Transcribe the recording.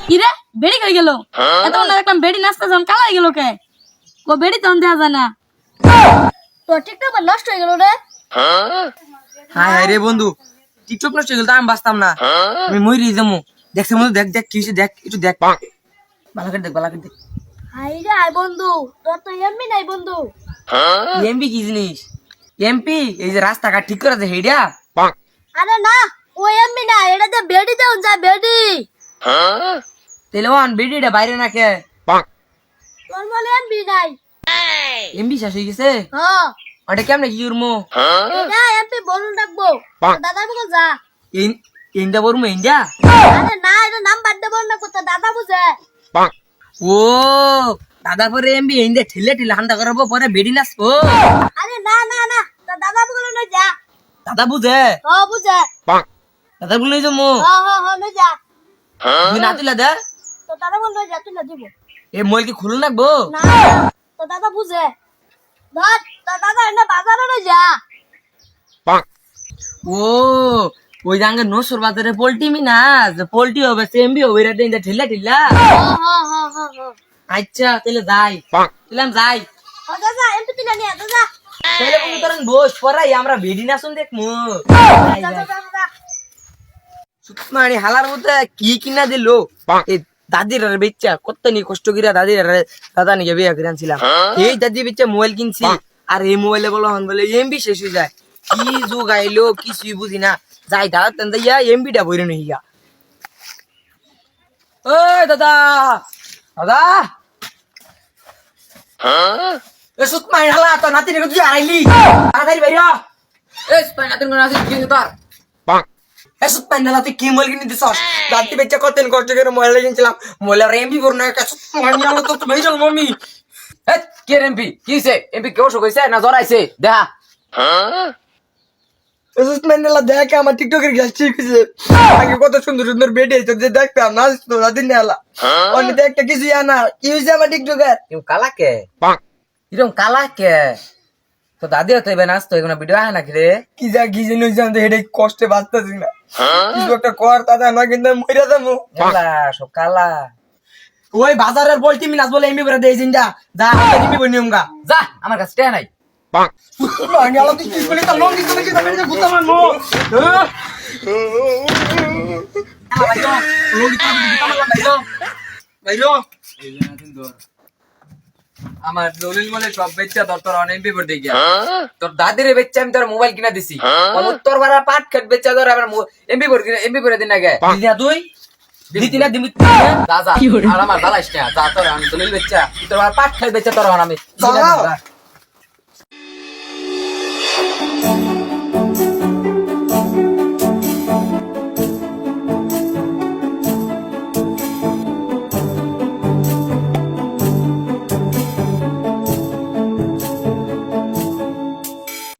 কি রে বেড়ি কই গেল? এত না দেখলাম বেড়ি নাচতে যখন কালাই গেল কে? ও বেড়ি তখন দেখা যায় না। তো টিকটক নষ্ট হয়ে গেল রে। হায় হায় রে বন্ধু, টিকটক নষ্ট হয়ে গেল তো আমি বাঁচতাম না, আমি মরি যাবো। দেখছি বন্ধু, দেখ দেখ কি হয়েছে, দেখ একটু দেখ, ভালো করে দেখ, ভালো করে দেখ। হাই রে হাই বন্ধু, তোর তো এমবি নাই বন্ধু। এমপি কি জিনিস? এমপি এই যে রাস্তাঘাট ঠিক করে দে হেডা। আরে না, ও এমবি না, এটা যে বেড়ি দেন যা বেড়ি। তাহলে ওয়ান বেডিটা বাইরে না কে? তোর বলে এমবি নাই। এমপি শেষ হয়ে গেছে, হ্যাঁ ওটা কেমনে কি করবো? এটা এমপি বলুন ডাকবো। দাদা বলে যা। ইন্দা বলবো ইন্দা? আরে না, এটা নাম বাদ দে বল না, কোথা দাদা বুঝে। ও দাদা পরে এমবি ইন্দা ঠেলে ঠেলে হান্দা করবো, পরে বেডি নাচবো। আরে না না না, তো দাদা বলে না যা। দাদা বুঝে, ও বুঝে। দাদা বলে যাবো। হ্যাঁ না যা। তুই না তুলে দে, তো দাদা বলে যা, তুই না দিব। এ মোবাইল কি খুলে রাখবো? না তো দাদা বুঝে। ধর তো দাদা এনে বাজারে না যা। ও ওই জাঙ্গে নসর বাজারে পোল্ট্রি মিনা, পোল্ট্রি হবে এমবি হবে, এটা ঠেলা ঠেলা। হ্যাঁ। আচ্ছা তাহলে যাই, তাহলে আমি যাই। ও দাদা এমপি তুই না নিয়ে দাদা। তাহলে বন্ধু তোর বস পড়াই, আমরা বেডি নাচুন দেখমু। দাদা সুতমানি হালার মধ্যে কি কিনা দিল এই দাদির বেচ্চা, কত নি কষ্ট করিয়া দাদির দাদা নিয়ে বিয়ে করে আনছিলাম। এই দাদি বেচ্চা মোবাইল কিনছি, আর এই মোবাইলে বলো হন বলে এমবি শেষ হয়ে যায়। কি যুগ আইলো কিছুই বুঝি না। যাই দাদা তেন যাইয়া এমবিটা বইরে নইয়া। ও দাদা, দাদা এ সুতমানি হালা তো নাতি রে তুই আইলি তাড়াতাড়ি বাইরা। এ সুতমানি নাতির কোন আছে কি তোর? এসব প্যান্ডেল তুই কি মোবাইল কিনে দিছস? দাদি বেচা কতদিন কষ্ট করে মোবাইল কিনছিলাম, মোবাইল এমবি করুন না কাছে মারনা তো তো ভেজাল মামি। এ কে এমপি কি হইছে? এমপি কেউ কইছে না জড়াইছে দেখা? এসব প্যান্ডেল দেখ আমার টিকটকের গ্যাস ঠিক হইছে। আগে কত সুন্দর সুন্দর বেডে তো যে দেখতাম না তো দাদি নেলা অনেক দেখতে কিছু জানা কি হইছে আমার টিকটকের। তুমি কালা কে? এরকম কালা কে? তো দাদি হতো এবার নাচতো, এগুলো ভিডিও আয় নাকি রে? কি যা কি জিনিস জানতে হেডে কষ্টে বাঁচতেছি না, কিছু একটা কর দাদা না কিন্তু মইরা যাবো। কালা সব কালা। ওই বাজারের বলতি মিনাস বলে এমবি করে দেই জিন্দা যা হাতে এমবি বনিয়ম গা। যা আমার কাছে টাকা নাই। আমি আলো তুই কি বলি তা লং দিতে নাকি দাঁড়িয়ে যা গুতা মারমু। আমার দলিল বলে সব বেচা তোর অনেক বিপদ দিয়ে গিয়া। তোর দাদির বেচা আমি তোর মোবাইল কিনা দিছি, তোর বারা পাট কাট বেচা তোর আবার এমবি করে দিন আগে তুই দিতি না দিবি যা যা। আর আমার দালাইস না, যা তোর আমি দলিল বেচা তোর পাট খাই বেচা তোর আমি যা।